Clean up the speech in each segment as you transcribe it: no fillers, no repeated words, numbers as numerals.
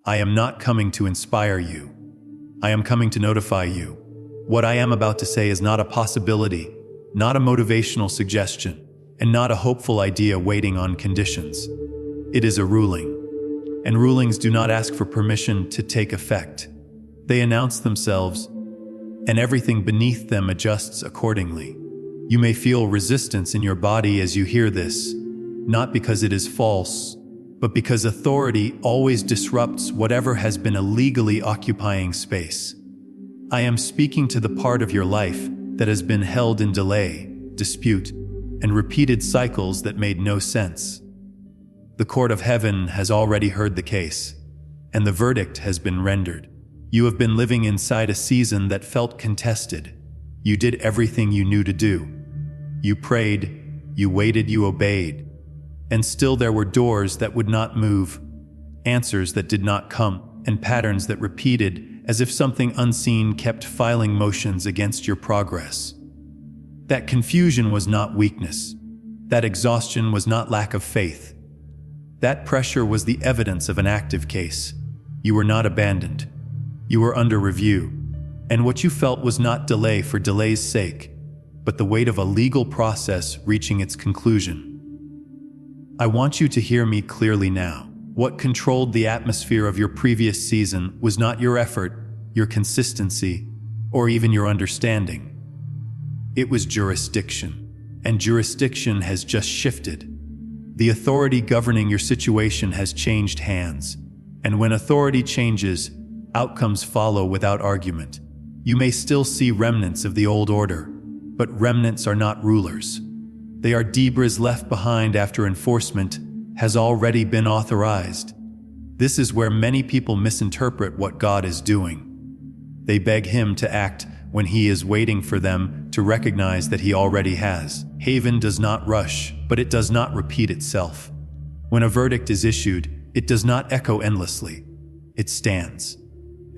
I am not coming to inspire you. I am coming to notify you. What I am about to say is not a possibility, not a motivational suggestion, and not a hopeful idea waiting on conditions. It is a ruling. And rulings do not ask for permission to take effect. They announce themselves, and everything beneath them adjusts accordingly. You may feel resistance in your body as you hear this, not because it is false, but because authority always disrupts whatever has been illegally occupying space. I am speaking to the part of your life that has been held in delay, dispute, and repeated cycles that made no sense. The court of heaven has already heard the case, and the verdict has been rendered. You have been living inside a season that felt contested. You did everything you knew to do. You prayed, you waited, you obeyed. And still there were doors that would not move, answers that did not come, and patterns that repeated as if something unseen kept filing motions against your progress. That confusion was not weakness. That exhaustion was not lack of faith. That pressure was the evidence of an active case. You were not abandoned. You were under review. And what you felt was not delay for delay's sake, but the weight of a legal process reaching its conclusion. I want you to hear me clearly now. What controlled the atmosphere of your previous season was not your effort, your consistency, or even your understanding. It was jurisdiction, and jurisdiction has just shifted. The authority governing your situation has changed hands, and when authority changes, outcomes follow without argument. You may still see remnants of the old order, but remnants are not rulers. They are debris left behind after enforcement has already been authorized. This is where many people misinterpret what God is doing. They beg Him to act when He is waiting for them to recognize that He already has. Haven does not rush, but it does not repeat itself. When a verdict is issued, it does not echo endlessly. It stands.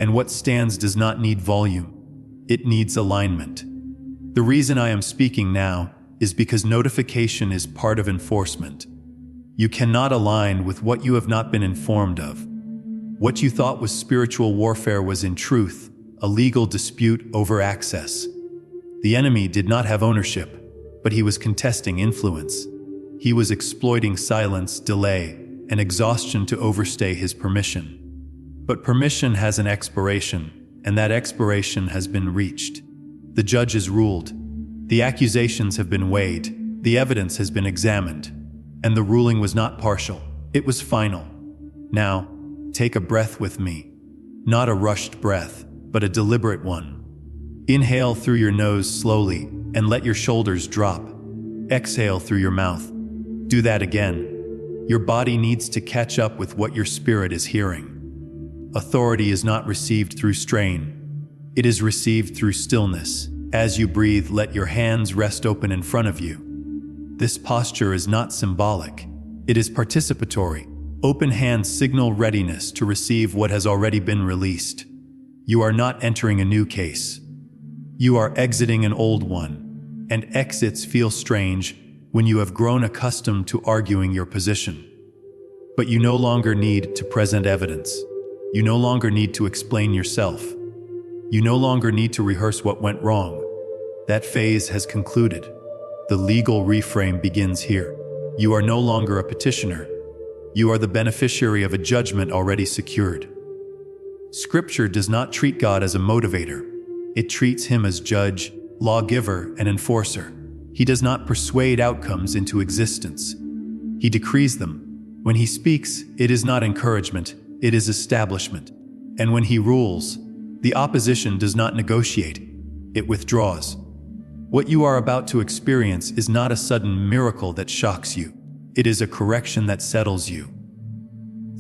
And what stands does not need volume. It needs alignment. The reason I am speaking now is because notification is part of enforcement. You cannot align with what you have not been informed of. What you thought was spiritual warfare was in truth a legal dispute over access. The enemy did not have ownership, but he was contesting influence. He was exploiting silence, delay, and exhaustion to overstay his permission. But permission has an expiration, and that expiration has been reached. The judge has ruled. The accusations have been weighed. The evidence has been examined. And the ruling was not partial. It was final. Now, take a breath with me. Not a rushed breath, but a deliberate one. Inhale through your nose slowly and let your shoulders drop. Exhale through your mouth. Do that again. Your body needs to catch up with what your spirit is hearing. Authority is not received through strain. It is received through stillness. As you breathe, let your hands rest open in front of you. This posture is not symbolic. It is participatory. Open hands signal readiness to receive what has already been released. You are not entering a new case. You are exiting an old one, and exits feel strange when you have grown accustomed to arguing your position. But you no longer need to present evidence. You no longer need to explain yourself. You no longer need to rehearse what went wrong. That phase has concluded. The legal reframe begins here. You are no longer a petitioner. You are the beneficiary of a judgment already secured. Scripture does not treat God as a motivator. It treats Him as judge, lawgiver, and enforcer. He does not persuade outcomes into existence. He decrees them. When He speaks, it is not encouragement, it is establishment. And when He rules, the opposition does not negotiate, it withdraws. What you are about to experience is not a sudden miracle that shocks you. It is a correction that settles you.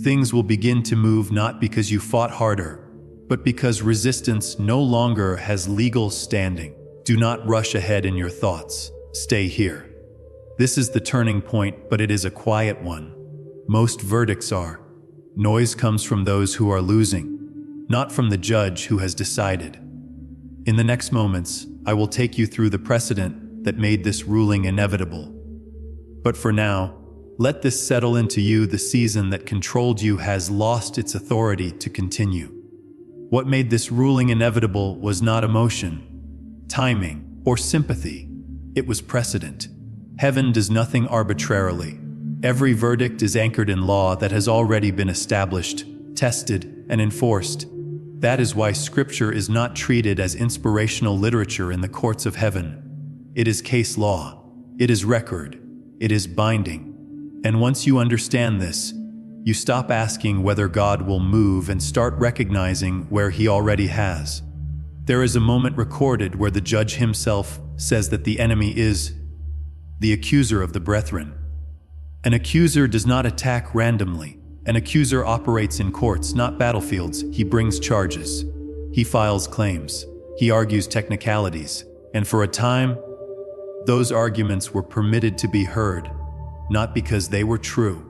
Things will begin to move not because you fought harder, but because resistance no longer has legal standing. Do not rush ahead in your thoughts. Stay here. This is the turning point, but it is a quiet one. Most verdicts are. Noise comes from those who are losing, not from the judge who has decided. In the next moments, I will take you through the precedent that made this ruling inevitable. But for now, Let this settle into you. The season that controlled you has lost its authority to continue. What made this ruling inevitable was not emotion, timing, or sympathy. It was precedent. Heaven does nothing arbitrarily. Every verdict is anchored in law that has already been established, tested, and enforced. That is why Scripture is not treated as inspirational literature in the courts of heaven. It is case law. It is record. It is binding. And once you understand this, you stop asking whether God will move and start recognizing where He already has. There is a moment recorded where the judge himself says that the enemy is the accuser of the brethren. An accuser does not attack randomly. An accuser operates in courts, not battlefields. He brings charges. He files claims. He argues technicalities. And for a time, those arguments were permitted to be heard, not because they were true,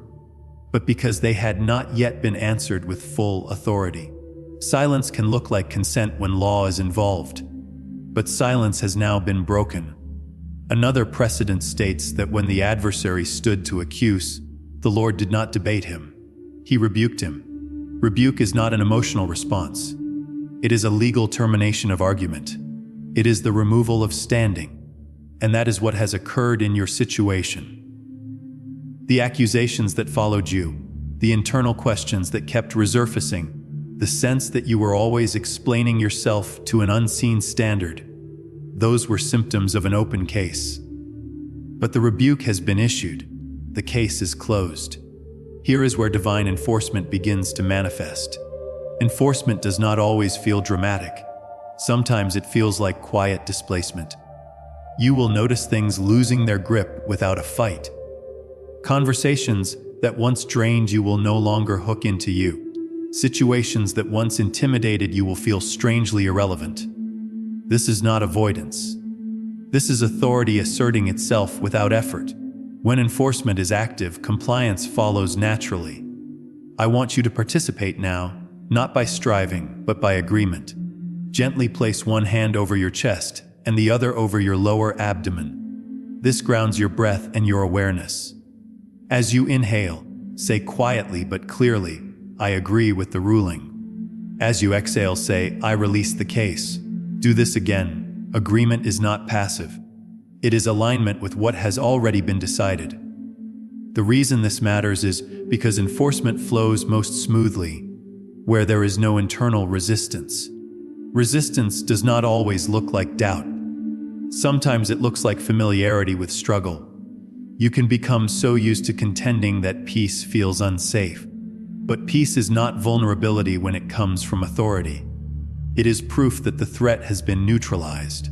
but because they had not yet been answered with full authority. Silence can look like consent when law is involved, but silence has now been broken. Another precedent states that when the adversary stood to accuse, the Lord did not debate him. He rebuked him. Rebuke is not an emotional response. It is a legal termination of argument. It is the removal of standing. And that is what has occurred in your situation. The accusations that followed you, the internal questions that kept resurfacing, the sense that you were always explaining yourself to an unseen standard, those were symptoms of an open case. But the rebuke has been issued. The case is closed. Here is where divine enforcement begins to manifest. Enforcement does not always feel dramatic. Sometimes it feels like quiet displacement. You will notice things losing their grip without a fight. Conversations that once drained you will no longer hook into you. Situations that once intimidated you will feel strangely irrelevant. This is not avoidance. This is authority asserting itself without effort. When enforcement is active, compliance follows naturally. I want you to participate now, not by striving, but by agreement. Gently place one hand over your chest and the other over your lower abdomen. This grounds your breath and your awareness. As you inhale, say quietly but clearly, I agree with the ruling. As you exhale, say, I release the case. Do this again. Agreement is not passive. It is alignment with what has already been decided. The reason this matters is because enforcement flows most smoothly where there is no internal resistance. Resistance does not always look like doubt. Sometimes it looks like familiarity with struggle. You can become so used to contending that peace feels unsafe. But peace is not vulnerability when it comes from authority. It is proof that the threat has been neutralized.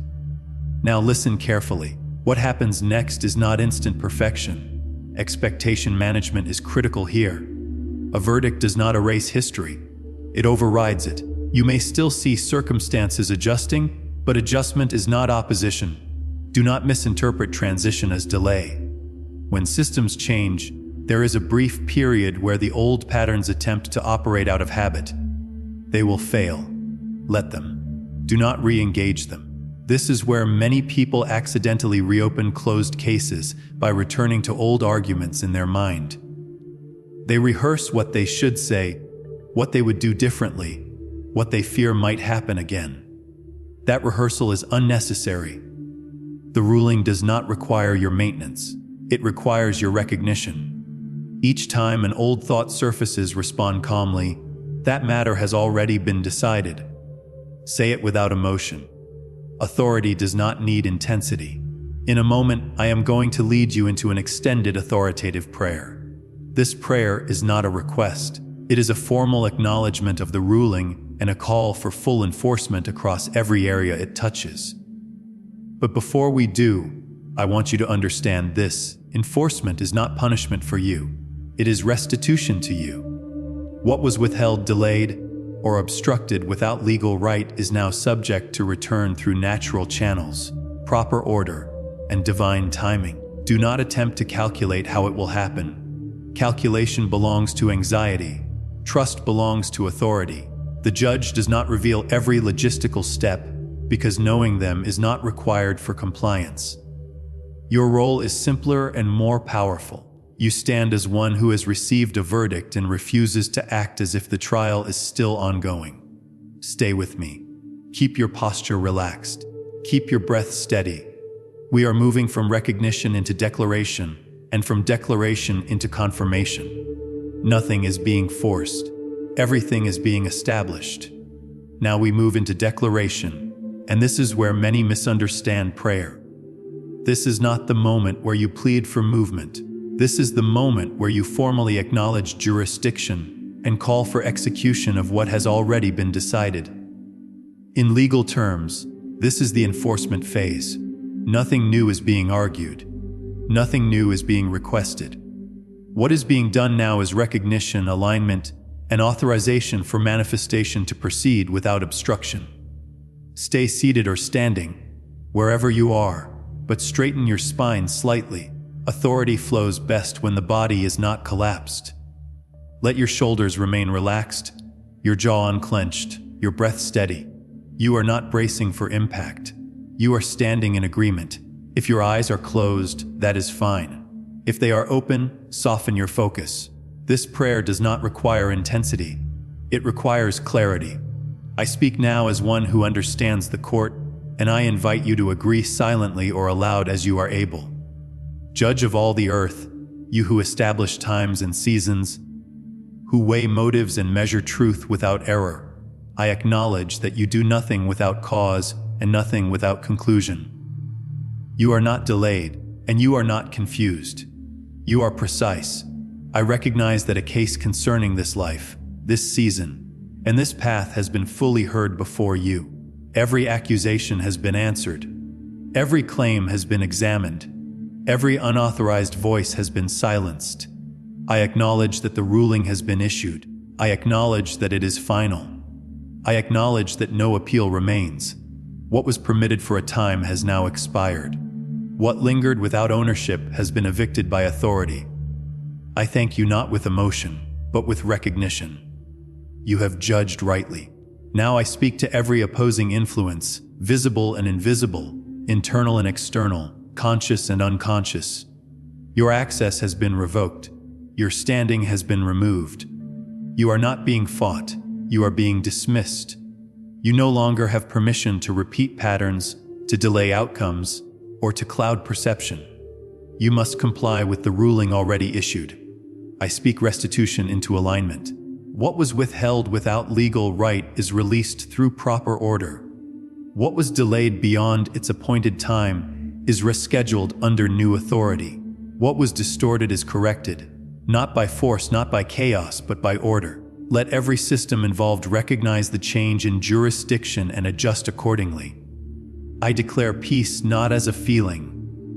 Now listen carefully. What happens next is not instant perfection. Expectation management is critical here. A verdict does not erase history. It overrides it. You may still see circumstances adjusting, but adjustment is not opposition. Do not misinterpret transition as delay. When systems change, there is a brief period where the old patterns attempt to operate out of habit. They will fail. Let them. Do not re-engage them. This is where many people accidentally reopen closed cases by returning to old arguments in their mind. They rehearse what they should say, what they would do differently, what they fear might happen again. That rehearsal is unnecessary. The ruling does not require your maintenance. It requires your recognition. Each time an old thought surfaces, respond calmly. That matter has already been decided. Say it without emotion. Authority does not need intensity. In a moment, I am going to lead you into an extended authoritative prayer. This prayer is not a request. It is a formal acknowledgement of the ruling and a call for full enforcement across every area it touches. But before we do, I want you to understand this. Enforcement is not punishment for you. It is restitution to you. What was withheld, delayed, or obstructed without legal right is now subject to return through natural channels, proper order, and divine timing. Do not attempt to calculate how it will happen. Calculation belongs to anxiety. Trust belongs to authority. The judge does not reveal every logistical step because knowing them is not required for compliance. Your role is simpler and more powerful. You stand as one who has received a verdict and refuses to act as if the trial is still ongoing. Stay with me. Keep your posture relaxed. Keep your breath steady. We are moving from recognition into declaration, and from declaration into confirmation. Nothing is being forced. Everything is being established. Now we move into declaration, and this is where many misunderstand prayer. This is not the moment where you plead for movement. This is the moment where you formally acknowledge jurisdiction and call for execution of what has already been decided. In legal terms, this is the enforcement phase. Nothing new is being argued. Nothing new is being requested. What is being done now is recognition, alignment, and authorization for manifestation to proceed without obstruction. Stay seated or standing, wherever you are, but straighten your spine slightly. Authority flows best when the body is not collapsed. Let your shoulders remain relaxed, your jaw unclenched, your breath steady. You are not bracing for impact. You are standing in agreement. If your eyes are closed, that is fine. If they are open, soften your focus. This prayer does not require intensity. It requires clarity. I speak now as one who understands the court, and I invite you to agree silently or aloud as you are able. Judge of all the earth, you who establish times and seasons, who weigh motives and measure truth without error, I acknowledge that you do nothing without cause and nothing without conclusion. You are not delayed, and you are not confused. You are precise. I recognize that a case concerning this life, this season, and this path has been fully heard before you. Every accusation has been answered. Every claim has been examined. Every unauthorized voice has been silenced. I acknowledge that the ruling has been issued. I acknowledge that it is final. I acknowledge that no appeal remains. What was permitted for a time has now expired. What lingered without ownership has been evicted by authority. I thank you not with emotion, but with recognition. You have judged rightly. Now I speak to every opposing influence, visible and invisible, internal and external, conscious and unconscious. Your access has been revoked. Your standing has been removed. You are not being fought. You are being dismissed. You no longer have permission to repeat patterns, to delay outcomes, or to cloud perception. You must comply with the ruling already issued. I speak restitution into alignment. What was withheld without legal right is released through proper order. What was delayed beyond its appointed time is rescheduled under new authority. What was distorted is corrected, not by force, not by chaos, but by order. Let every system involved recognize the change in jurisdiction and adjust accordingly. I declare peace not as a feeling,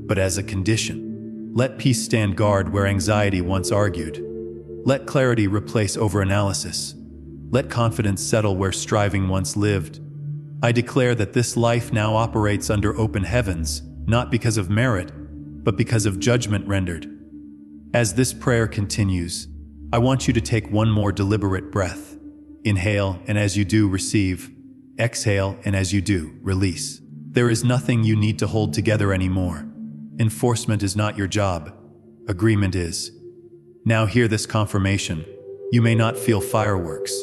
but as a condition. Let peace stand guard where anxiety once argued. Let clarity replace overanalysis. Let confidence settle where striving once lived. I declare that this life now operates under open heavens, not because of merit, but because of judgment rendered. As this prayer continues, I want you to take one more deliberate breath. Inhale, and as you do, receive. Exhale, and as you do, release. There is nothing you need to hold together anymore. Enforcement is not your job. Agreement is. Now hear this confirmation. You may not feel fireworks.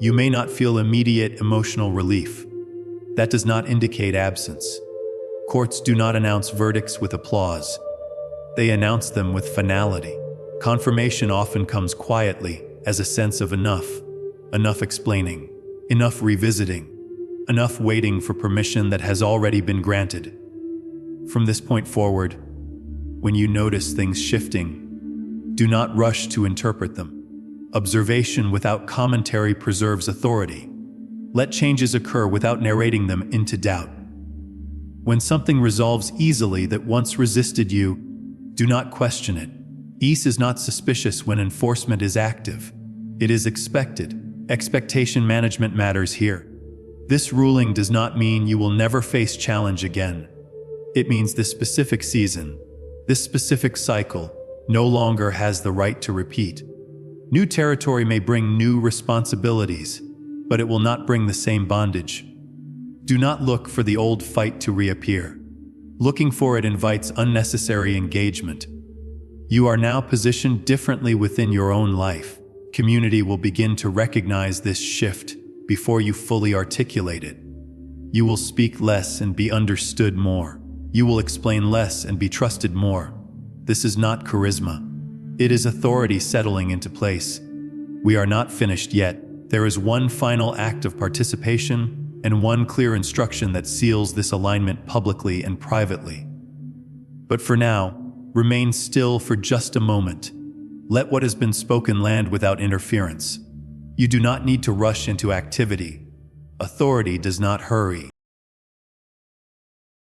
You may not feel immediate emotional relief. That does not indicate absence. Courts do not announce verdicts with applause. They announce them with finality. Confirmation often comes quietly, as a sense of enough. Enough explaining. Enough revisiting. Enough waiting for permission that has already been granted. From this point forward, when you notice things shifting, do not rush to interpret them. Observation without commentary preserves authority. Let changes occur without narrating them into doubt. When something resolves easily that once resisted you, do not question it. Ease is not suspicious when enforcement is active. It is expected. Expectation management matters here. This ruling does not mean you will never face challenge again. It means this specific season, this specific cycle, no longer has the right to repeat. New territory may bring new responsibilities, but it will not bring the same bondage. Do not look for the old fight to reappear. Looking for it invites unnecessary engagement. You are now positioned differently within your own life. Community will begin to recognize this shift before you fully articulate it. You will speak less and be understood more. You will explain less and be trusted more. This is not charisma. It is authority settling into place. We are not finished yet. There is one final act of participation and one clear instruction that seals this alignment publicly and privately. But for now, remain still for just a moment. Let what has been spoken land without interference. You do not need to rush into activity. Authority does not hurry.